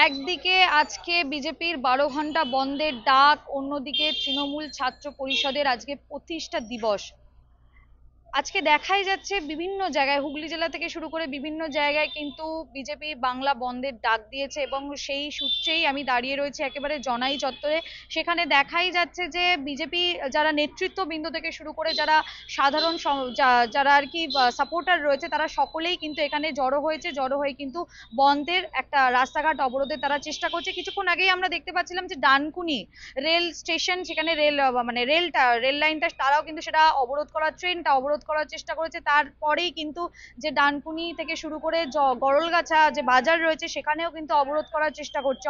একদিকে আজকে বিজেপির 12 ঘন্টা বন্ধের ডাক, অন্যদিকে তৃণমূল ছাত্র পরিষদের আজকে প্রতিষ্ঠা দিবস। আজকে দেখাই যাচ্ছে বিভিন্ন জায়গায়, হুগলি জেলা থেকে শুরু করে বিভিন্ন জায়গায় কিন্তু বিজেপি বাংলা বন্ধের ডাক দিয়েছে এবং সেই সূত্রেই আমি দাঁড়িয়ে রয়েছি একেবারে জনাই চত্বরে। সেখানে দেখাই যাচ্ছে যে বিজেপি যারা নেতৃত্ববৃন্দ থেকে শুরু করে যারা সাধারণ যারা আর কি সাপোর্টার রয়েছে তারা সকলেই কিন্তু এখানে জড়ো হয়ে কিন্তু বন্ধের একটা রাস্তাঘাট অবরোধের তারা চেষ্টা করছে। কিছুক্ষণ আগেই আমরা দেখতে পাচ্ছিলাম যে ডানকুনি রেল স্টেশন, সেখানে রেল লাইনটা তারাও কিন্তু সেটা অবরোধ করার, ট্রেনটা অবরোধ করার চেষ্টা করেছে। তারপরেই কিন্তু যে ডানকুনি থেকে শুরু করে গড়লগাছা যে বাজার রয়েছে সেখানেও কিন্তু অবরোধ করার চেষ্টা করছে।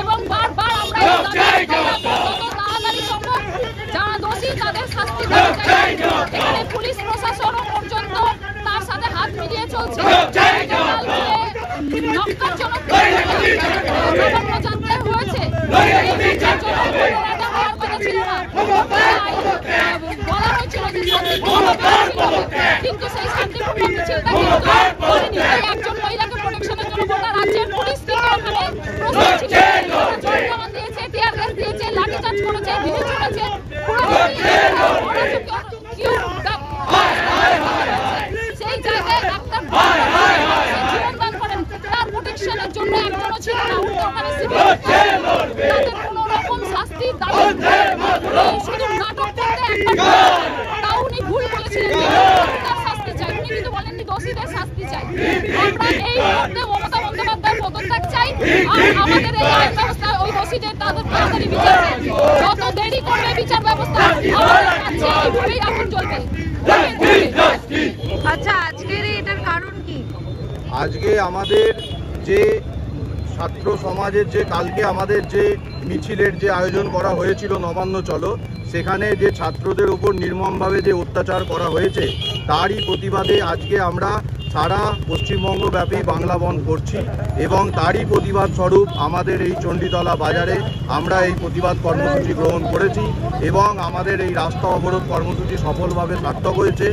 এবং বারবার আমরা তাড়াতাড়ি সম্ভব যারা দোষী তাদের শাস্তি দেওয়া চাই। এখানে পুলিশ প্রশাসন পর্যন্ত তার সাথে হাত মিলিয়ে চলছে। কিন্তু সেই শান্তিপূর্ণ মিছিলটা একজন মহিলাকে প্রোটেকশনের জন্য গোটা রাজ্যের পুলিশ দিয়েছে, টিয়ার গ্যাস দিয়েছে, লাঠিচার্জ করেছে, ভিড়ে চলেছে। সেই জায়গায় একটা জীবনদান করেন, তার প্রোটেকশনের জন্য একজনও ছিল না। তাদের কোন রকম শাস্তির দাবি শুধু নাটক করতে একটা তাও উনি ভুল বলেছিলেন, তার শাস্তি চাই। উনি কিন্তু বলেননি দোষীদের শাস্তি চাই। আমরা এই মুহূর্তে মমতা বন্দ্যোপাধ্যায় পদত্যাগ চাই আর আমাদের এই আইন ব্যবস্থা ওই দোষীদের তাদের তাড়াতাড়ি বিচার চাই। যত দেরি করবে বিচার ব্যবস্থা আমাদের কাছে এইভাবেই আগুন জ্বলবে। আচ্ছা, আজকের এটার কারণ কি? আজকে আমাদের যে ছাত্র সমাজের যে কালকে আমাদের যে মিছিলের যে আয়োজন করা হয়েছিল নবান্ন চলো, সেখানে যে ছাত্রদের উপর নির্মমভাবে যে অত্যাচার করা হয়েছে তারই প্রতিবাদে আজকে আমরা সারা পশ্চিমবঙ্গব্যাপী বাংলা বন্ধ করছি এবং তারই প্রতিবাদ স্বরূপ আমাদের এই চণ্ডীতলা বাজারে আমরা এই প্রতিবাদ কর্মসূচি গ্রহণ করেছি এবং আমাদের এই রাস্তা অবরোধ কর্মসূচি সফলভাবে সার্থক হয়েছে।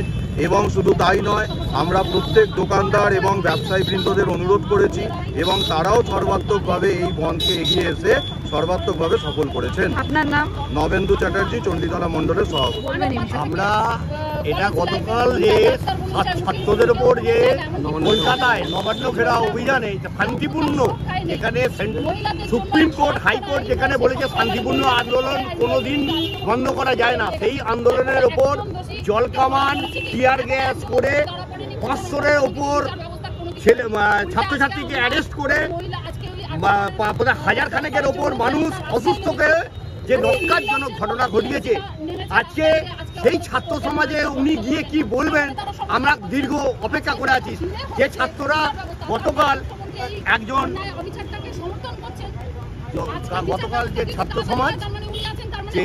এবং শুধু তাই নয়, আমরা প্রত্যেক দোকানদার এবং ব্যবসায়ীবৃন্দদের অনুরোধ করেছি এবং তারাও সর্বাত্মকভাবে এই বন্ধকে এগিয়ে এসে সর্বাত্মকভাবে সফল করেছেন। আপনার নাম? নবেন্দু চ্যাটার্জি, চণ্ডীতলা মণ্ডলের সভাপতি। আমরা এটা গতকাল যে ছাত্রদের উপর যে কলকাতায় নবান্ন ফেরা অভিযানে শান্তিপূর্ণ, এখানে সুপ্রিম কোর্ট হাইকোর্ট যেখানে বলেছে শান্তিপূর্ণ আন্দোলন কোনোদিন বন্ধ করা যায় না, সেই আন্দোলনের ওপর জলকামান টিয়ার গ্যাস করে 500-এর ওপর ছাত্রছাত্রীকে অ্যারেস্ট করে হাজার খানেকের ওপর মানুষ অসুস্থকে যে নক্কারজনক ঘটনা ঘটিয়েছে। আজকে সেই ছাত্র সমাজে উনি গিয়ে কি বলবেন আমরা দীর্ঘ অপেক্ষা করে আছি। যে ছাত্ররা গতকাল যে ছাত্র সমাজ যে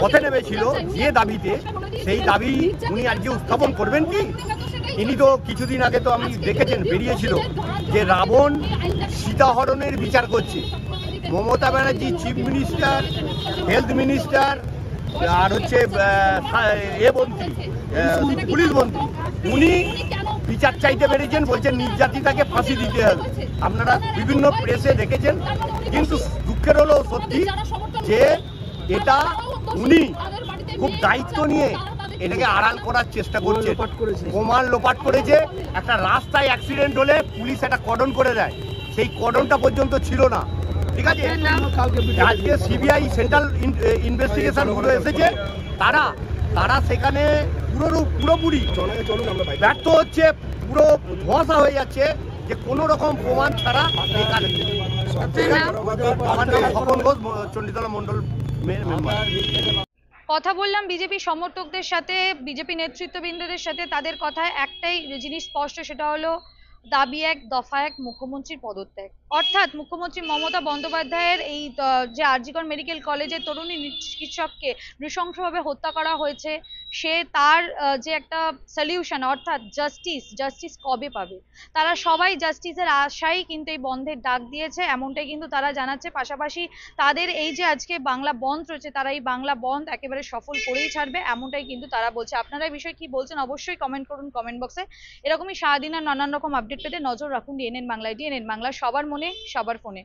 পথে নেমেছিল যে দাবিতে, সেই দাবি উনি আজকে উত্থাপন করবেন কি? ইনি তো কিছুদিন আগে তো আমি দেখেছেন বেরিয়েছিল যে রাবণ সীতাহরণের বিচার করছে। Mamata Banerjee chief minister, health minister আর হচ্ছে পুলিশ মন্ত্রী, উনি বিচার চাইতে বেরিয়েছেন, বলছেন নির্যাতিতাকে ফাঁসি দিতে হবে। আপনারা বিভিন্ন প্রেসে দেখেছেন। কিন্তু দুঃখের হলো সত্যি যে এটা উনি খুব দায়িত্ব নিয়ে এটাকে আড়াল করার চেষ্টা করছে, প্রমাণ লোপাট করেছে। একটা রাস্তায় অ্যাক্সিডেন্ট হলে পুলিশ একটা কর্ডন করে দেয়, সেই কর্ডনটা পর্যন্ত ছিল না। ঠিক আছে, আজকে সিবিআই সেন্ট্রাল ইনভেস্টিগেশন ব্যুরো এসেছে, তারা সেখানে পুরোপুরি ব্যর্থ হচ্ছে, পুরো ধোঁয়াশা হয়ে যাচ্ছে যে কোনো রকম প্রমাণ ছাড়া এখানে। আমার নাম স্বপন ঘোষ, চণ্ডীতলা মণ্ডল মেম্বার। কথা বললাম বিজেপি সমর্থকদের সাথে, বিজেপি নেতৃত্ববৃন্দদের সাথে, তাদের কথায় একটাই জিনিস স্পষ্ট, সেটা হলো দাবি এক, দফা এক, মুখ্যমন্ত্রীর পদত্যাগ। অর্থাৎ মুখ্যমন্ত্রী মমতা বন্দ্যোপাধ্যায়ের এই যে আরজিকর মেডিকেল কলেজের তরুণী চিকিৎসককে নৃশংসভাবে হত্যা করা হয়েছে, সে তার যে একটা সলিউশন, অর্থাৎ জাস্টিস কবে পাবে? তারা সবাই জাস্টিসের আশায় কিন্তু এই বন্ধের ডাক দিয়েছে, এমনটাই কিন্তু তারা জানাচ্ছে। পাশাপাশি তাদের এই যে আজকে বাংলা বন্ধ রয়েছে, তারা এই বাংলা বন্ধ একেবারে সফল করেই ছাড়বে, এমনটাই কিন্তু তারা বলছে। আপনারা এই বিষয়ে কি বলছেন অবশ্যই কমেন্ট করুন কমেন্ট বক্সে। এরকমই সারাদিনের নানান রকম আপডেট পেতে নজর রাখুন ডিএনএন বাংলায়। ডিএনএন বাংলা, সবার মনে সবার ফোনে।